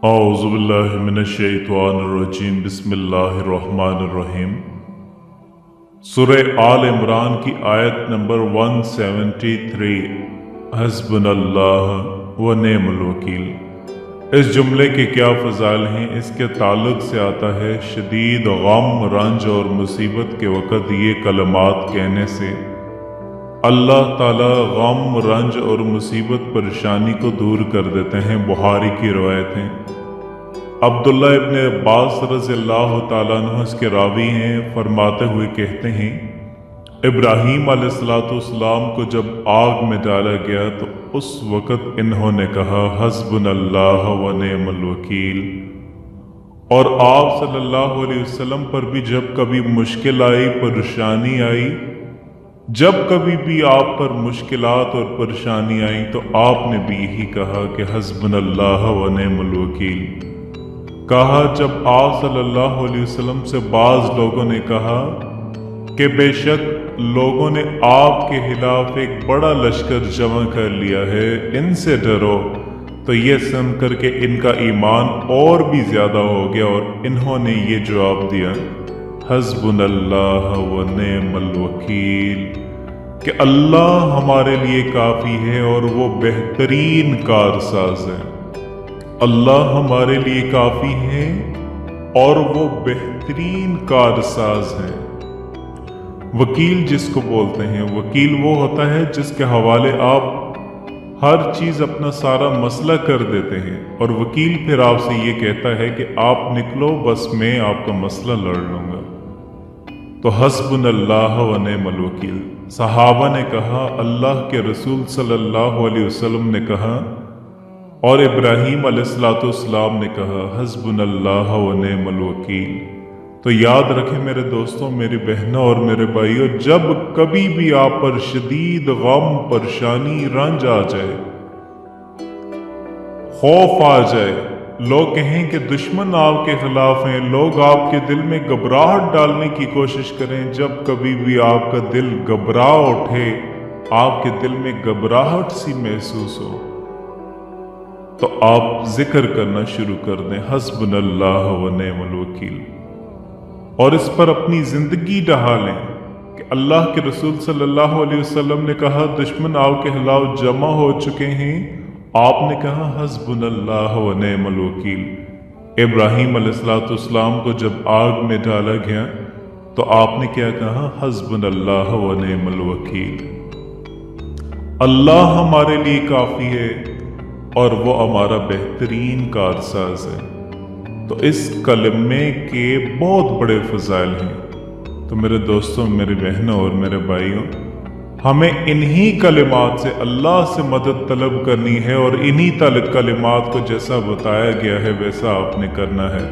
اعوذ باللہ من الشیطان الرجیم بسم اللہ الرحمن الرحیم۔ سورہ آل عمران کی آیت نمبر 173، حسبنا اللہ و نعم الوکیل۔ اس جملے کے کیا فضائل ہیں؟ اس کے تعلق سے آتا ہے شدید غم، رنج اور مصیبت کے وقت یہ کلمات کہنے سے اللہ تعالیٰ غم، رنج اور مصیبت پریشانی کو دور کر دیتے ہیں۔ بخاری کی روایت ہے، عبداللہ ابن عباس رضی اللہ تعالیٰ عنہ اس کے راوی ہیں، فرماتے ہوئے کہتے ہیں ابراہیم علیہ السلام کو جب آگ میں ڈالا گیا تو اس وقت انہوں نے کہا حسبنا اللہ و نعم الوکیل۔ اور آپ صلی اللہ علیہ وسلم پر بھی جب کبھی مشکل آئی، پریشانی آئی، جب کبھی بھی آپ پر مشکلات اور پریشانی آئی تو آپ نے بھی یہی کہا کہ حسبنا اللہ و نعم الوکیل کہا۔ جب آپ صلی اللہ علیہ وسلم سے بعض لوگوں نے کہا کہ بے شک لوگوں نے آپ کے خلاف ایک بڑا لشکر جمع کر لیا ہے، ان سے ڈرو، تو یہ سن کر کے ان کا ایمان اور بھی زیادہ ہو گیا اور انہوں نے یہ جواب دیا حسبنا اللہ و نعم الوکیل، کہ اللہ ہمارے لیے کافی ہے اور وہ بہترین کارساز ہے۔ اللہ ہمارے لیے کافی ہے اور وہ بہترین کارساز ہے۔ وکیل جس کو بولتے ہیں، وکیل وہ ہوتا ہے جس کے حوالے آپ ہر چیز اپنا سارا مسئلہ کر دیتے ہیں، اور وکیل پھر آپ سے یہ کہتا ہے کہ آپ نکلو، بس میں آپ کا مسئلہ لڑ لوں گا۔ تو حسبنا اللہ و نعم الوکیل۔ صحابہ نے کہا، اللہ کے رسول صلی اللہ علیہ وسلم نے کہا، اور ابراہیم علیہ السلام نے کہا حسبنا اللہ و نعم الوکیل۔ تو یاد رکھیں میرے دوستوں، میری بہنوں اور میرے بھائیوں، جب کبھی بھی آپ پر شدید غم، پریشانی، رنج آ جائے، خوف آ جائے، لوگ کہیں کہ دشمن آپ کے خلاف ہیں، لوگ آپ کے دل میں گھبراہٹ ڈالنے کی کوشش کریں، جب کبھی بھی آپ کا دل گھبرا اٹھے، آپ کے دل میں گھبراہٹ سی محسوس ہو، تو آپ ذکر کرنا شروع کر دیں حسبنا اللہ و نعم الوکیل، اور اس پر اپنی زندگی ڈھالیں کہ اللہ کے رسول صلی اللہ علیہ وسلم نے کہا دشمن آپ کے خلاف جمع ہو چکے ہیں، آپ نے کہا حسبنا اللہ و نعم الوکیل۔ ابراہیم علیہ السلام کو جب آگ میں ڈالا گیا تو آپ نے کیا کہا حسبنا اللہ و نعم الوکیل، اللہ ہمارے لیے کافی ہے اور وہ ہمارا بہترین کارساز ہے۔ تو اس کلمے کے بہت بڑے فضائل ہیں۔ تو میرے دوستوں، میری بہنوں اور میرے بھائیوں، ہمیں انہی کلمات سے اللہ سے مدد طلب کرنی ہے، اور انہی کلمات کو جیسا بتایا گیا ہے ویسا آپ نے کرنا ہے۔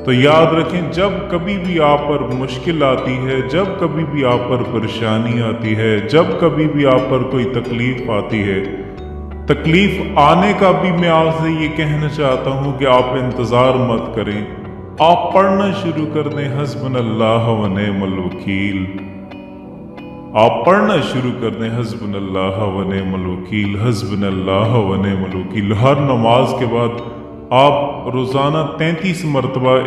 تو یاد رکھیں، جب کبھی بھی آپ پر مشکل آتی ہے، جب کبھی بھی آپ پر پریشانی آتی ہے، جب کبھی بھی آپ پر کوئی تکلیف آتی ہے، تکلیف آنے کا بھی میں آپ سے یہ کہنا چاہتا ہوں کہ آپ انتظار مت کریں، آپ پڑھنا شروع کر دیں حسبنا اللہ و نعم الوکیل۔ آپ پڑھنا شروع کر دیں حسبنا اللہ و نعم الوکیل، حسبنا اللہ و نعم الوکیل۔ ہر نماز کے بعد آپ روزانہ 33 مرتبہ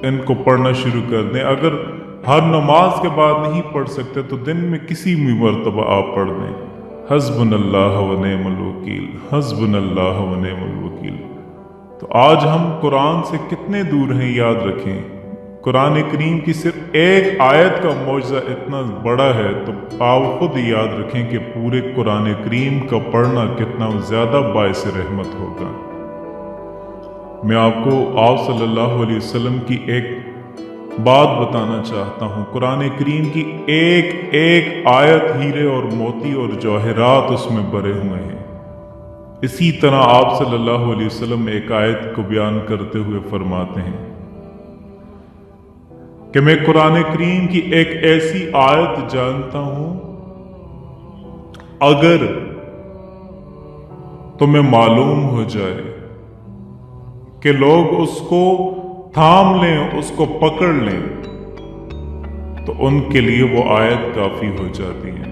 ان کو پڑھنا شروع کر دیں۔ اگر ہر نماز کے بعد نہیں پڑھ سکتے تو دن میں کسی بھی مرتبہ آپ پڑھ دیں حسبنا اللہ و نعم الوکیل، حسبنا اللہ و نعم الوکیل۔ تو آج ہم قرآن سے کتنے دور ہیں یاد رکھیں۔ قرآن کریم کی صرف ایک آیت کا معجزہ اتنا بڑا ہے، تو آپ خود یاد رکھیں کہ پورے قرآن کریم کا پڑھنا کتنا زیادہ باعث رحمت ہوگا۔ میں آپ کو آپ صلی اللہ علیہ وسلم کی ایک بات بتانا چاہتا ہوں۔ قرآن کریم کی ایک ایک آیت ہیرے اور موتی اور جواہرات اس میں بھرے ہوئے ہیں۔ اسی طرح آپ صلی اللہ علیہ وسلم ایک آیت کو بیان کرتے ہوئے فرماتے ہیں کہ میں قرآن کریم کی ایک ایسی آیت جانتا ہوں، اگر تمہیں معلوم ہو جائے کہ لوگ اس کو تھام لیں، اس کو پکڑ لیں، تو ان کے لیے وہ آیت کافی ہو جاتی ہے۔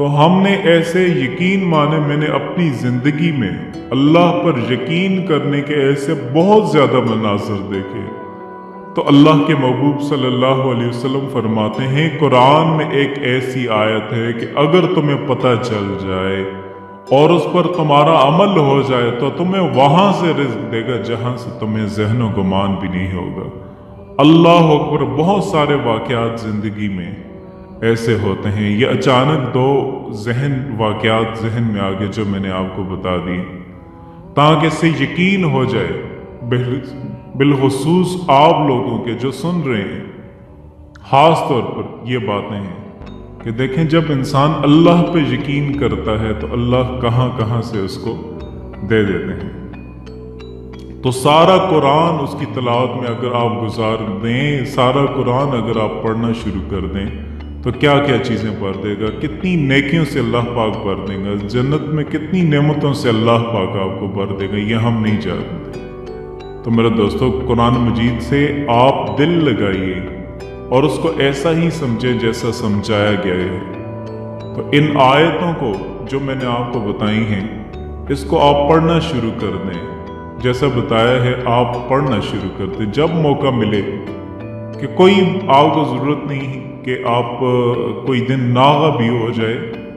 تو ہم نے ایسے یقین مانے، میں نے اپنی زندگی میں اللہ پر یقین کرنے کے ایسے بہت زیادہ مناظر دیکھے۔ تو اللہ کے محبوب صلی اللہ علیہ وسلم فرماتے ہیں قرآن میں ایک ایسی آیت ہے کہ اگر تمہیں پتہ چل جائے اور اس پر تمہارا عمل ہو جائے تو تمہیں وہاں سے رزق دے گا جہاں سے تمہیں ذہن و گمان بھی نہیں ہوگا۔ اللہ اکبر، بہت سارے واقعات زندگی میں ایسے ہوتے ہیں، یہ اچانک دو واقعات ذہن میں آگے جو میں نے آپ کو بتا دی تاکہ اس سے یقین ہو جائے، بالخصوص آپ لوگوں کے جو سن رہے ہیں خاص طور پر یہ باتیں ہیں کہ دیکھیں جب انسان اللہ پہ یقین کرتا ہے تو اللہ کہاں کہاں سے اس کو دے دیتے ہیں۔ تو سارا قرآن اس کی تلاوت میں اگر آپ گزار دیں، سارا قرآن اگر آپ پڑھنا شروع کر دیں تو کیا کیا چیزیں بھر دے گا، کتنی نیکیوں سے اللہ پاک بھر دے گا، جنت میں کتنی نعمتوں سے اللہ پاک آپ کو بھر دے گا، یہ ہم نہیں جانتے۔ تو میرے دوستو، قرآن مجید سے آپ دل لگائیے اور اس کو ایسا ہی سمجھیں جیسا سمجھایا گیا ہے۔ تو ان آیتوں کو جو میں نے آپ کو بتائی ہیں اس کو آپ پڑھنا شروع کر دیں، جیسا بتایا ہے آپ پڑھنا شروع کر دیں۔ جب موقع ملے کہ کوئی آپ کو ضرورت نہیں کہ آپ کوئی دن ناغہ بھی ہو جائے،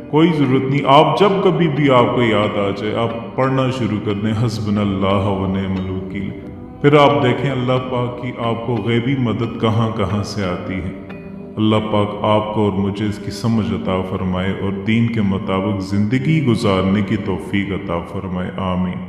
کوئی ضرورت نہیں، آپ جب کبھی بھی آپ کو یاد آ جائے آپ پڑھنا شروع کر دیں حسبنا اللہ و نعم الوکیل۔ پھر آپ دیکھیں اللہ پاک کی آپ کو غیبی مدد کہاں کہاں سے آتی ہے۔ اللہ پاک آپ کو اور مجھے اس کی سمجھ عطا فرمائے اور دین کے مطابق زندگی گزارنے کی توفیق عطا فرمائے، آمین۔